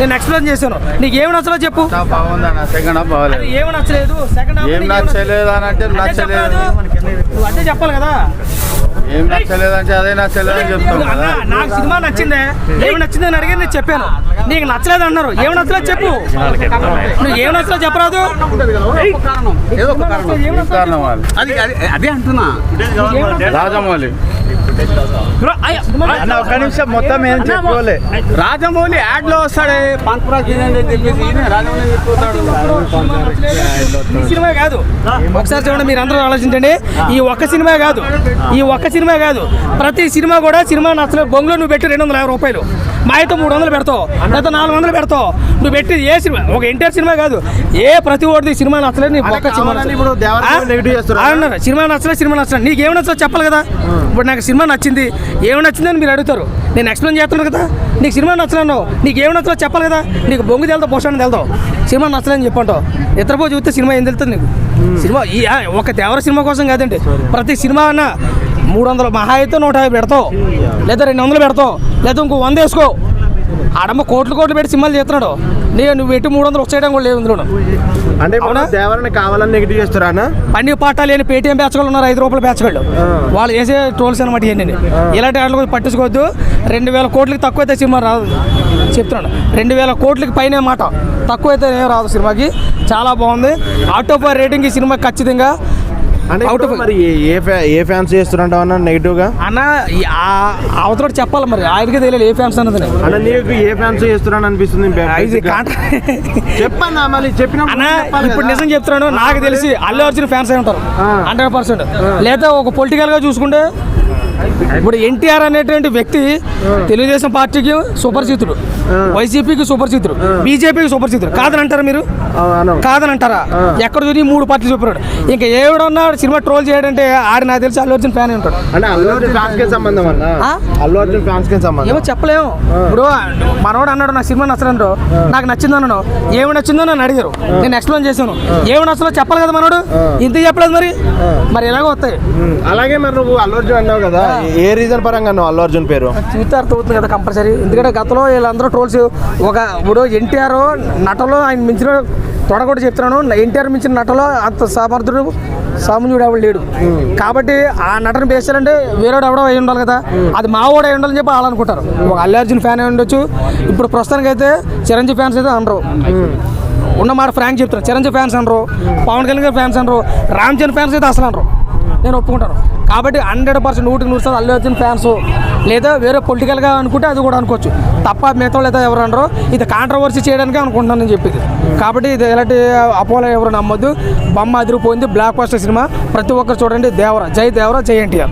నేను ఎక్స్ప్లెయిన్ చేశాను. నీకు ఏమి నచ్చలో చెప్పు. ఏమి నచ్చలేదు నువ్వు అదే చెప్పాలి కదా. ఏం నచ్చలేదంటే అదే నచ్చలేదని చెప్తాను. నాకు సినిమా నచ్చిందే, ఏమి నచ్చింది అని అడిగి నేను చెప్పాను. నీకు నచ్చలేదు అన్నారు, ఏమి నచ్చలేదు చెప్పు. నువ్వు ఏమి నచ్చలేదు చెప్పరాదు. అదే అంటున్నా. రాజమౌళి ఒక్క నిమిషం మొత్తం ఏం చెప్పుకోలే. రాజమౌళి యాడ్ లో వస్తాడే సినిమా కాదు. ఒకసారి చూడండి, మీరు అందరూ ఆలోచించండి. ఈ ఒక్క సినిమా కాదు, ప్రతి సినిమా కూడా సినిమా నచ్చలేదు బొంగులో నువ్వు పెట్టి 250 రూపాయలు, మా అయితే 300 పెడతావు, లేదా 400 పెడతావు. నువ్వు పెట్టి ఏ సినిమా, ఒక ఎన్టీఆర్ సినిమా కాదు, ఏ ప్రతి ఒక్కటి సినిమా నచ్చలేదు. నీకు ఒక్క సినిమా అన్నారు సినిమా నచ్చలేదు. నీకు ఏమి నచ్చలేదు చెప్పాలి కదా. ఇప్పుడు నాకు సినిమా నచ్చింది, ఏమి నచ్చిందని మీరు అడుగుతారు. నేను ఎక్స్ప్లెయిన్ చేస్తున్నాను కదా. నీకు సినిమా నచ్చలేను, నీకు ఏమి నచ్చలేదు చెప్పాలి కదా. నీకు బొంగు తెలుతావు, పోషణ తెలుతావు, సినిమా నచ్చలేని చెప్పంటావు. ఇతరపో చూస్తే సినిమా ఏం తెలుస్తుంది నీకు. సినిమా ఈ ఒక దేవర సినిమా కోసం కాదండి, ప్రతి సినిమా అన్న 300 మహా అయితే 150 పెడతావు, లేదా 200 పెడతావు, లేదా ఇంకో 100 వేసుకో. ఆడమ్మ కోట్లు పెట్టి సినిమాలు చేస్తున్నాడు. నువ్వు పెట్టి 300 వచ్చేయడం కూడా లేదు ఇందులో. అంటే దేవరని కావాలని నెగిటివ్ చేస్తారా? పని పాట లేని పేటీఎం బ్యాచ్గాళ్ళు ఉన్నారు, 5 రూపాయల బ్యాచ్గాళ్ళు. వాళ్ళు వేసే ట్రోల్స్ అనమాట ఇవన్నీ. ఇలాంటి వాటికి పట్టించుకోవద్దు. 2000 కోట్లకి తక్కువ అయితే సినిమా రాదు చెప్తున్నాడు. 2000 కోట్లకి పైన మాట, తక్కువ అయితే ఏం రాదు సినిమాకి. చాలా బాగుంది. అవుట్ ఆఫ్ రేటింగ్ ఈ సినిమా ఖచ్చితంగా. మరి ఏ ఫ్యాన్స్ చేస్తున్నా నెగిటివ్ గా అన్న అవతల చెప్పాలి, మరి ఆయనకే తెలియదు ఏ ఫ్యాన్స్ అన్నది. అన్న నీకు ఏ ఫ్యాన్స్ చేస్తున్నాను అనిపిస్తుంది చెప్పన్నా. మళ్ళీ చెప్పిన ఇప్పుడు నిజం చెప్తున్నాను, నాకు తెలిసి అల్లు అర్జున్ ఫ్యాన్స్ అయి ఉంటారు 100%. లేదా ఒక పొలిటికల్ గా చూసుకుంటే ఇప్పుడు ఎన్టీఆర్ అనేటువంటి వ్యక్తి తెలుగుదేశం పార్టీకి సుపరిచితుడు, వైసీపీకి సుపరిచితుడు, బీజేపీకి సుపరిచితుడు. కాదని అంటారా మీరు? కాదని అంటారా? ఎక్కడ చూసి 3 పార్టీలు చెప్పాడు. ఇంకా ఏడన్నా సినిమా ట్రోల్ చేయడంటే ఆడు నాకు తెలిసి అల్లు అర్జున్ ఫ్యాన్ ఉంటాడు. ఏమో చెప్పలేము. ఇప్పుడు మనోడు అన్నాడు నాకు సినిమా నచ్చలేదు, నాకు నచ్చింది అన్నాను. ఏమి నచ్చిందో నన్ను అడిగారు, నేను ఎక్స్ప్లెయిన్ చేశాను. ఏమి నచ్చలో చెప్పాలి కదా మనోడు. ఇంత చెప్పలేదు మరి ఎలాగో వస్తాయి. అలాగే మరి నువ్వు అల్లు అర్జున్ అన్నావు కదా, ఏ రీజన్ పరంగా నువ్వు అల్లు అర్జున్ పేరు చూస్తే అర్థమవుతుంది కదా కంపల్సరీ. ఎందుకంటే గతంలో వీళ్ళందరూ ట్రోల్స్ ఇప్పుడు ఎన్టీఆర్ నటలో ఆయన మించిన తొడగొట్టు చెప్తున్నాను. ఎన్టీఆర్ మించిన నటలో అంత సమర్థుడు సామాన్యుడు ఎవడు లేడు. కాబట్టి ఆ నటన బేస్ చేయాలంటే వేరేవాడు ఎవడో అయి ఉండాలి కదా. అది మావాడు అయి ఉండాలని చెప్పి వాళ్ళు అనుకుంటారు. ఒక అల్లు అర్జున్ ఫ్యాన్ అయి ఉండొచ్చు. ఇప్పుడు ప్రస్తుతానికి అయితే చిరంజీవి ఫ్యాన్స్ అయితే అనరు. ఉన్నమాట ఫ్రాంక్ చెప్తారు. చిరంజీవి ఫ్యాన్స్ అనరు, పవన్ కళ్యాణ్ ఫ్యాన్స్ అనరు, రామ్ చరణ్ ఫ్యాన్స్ అయితే అసలు అనరు. నేను ఒప్పుకుంటాను. కాబట్టి 100% 100% అల్లు అర్జున్ ఫ్యాన్స్, లేదా వేరే పొలిటికల్గా అనుకుంటే అది కూడా అనుకోవచ్చు తప్ప మిగతా లేదా ఎవరు అనరు. ఇది కాంట్రవర్సీ చేయడానికి అనుకుంటున్నాను నేను చెప్పేది. కాబట్టి ఇది ఎలాంటి అపోలో ఎవరు నమ్మొద్దు. బొమ్మ అదిరిపోయింది, బ్లాక్ బస్టర్ సినిమా. ప్రతి ఒక్కరు చూడండి. దేవరా, జై దేవరా, జై ఎన్టీఆర్.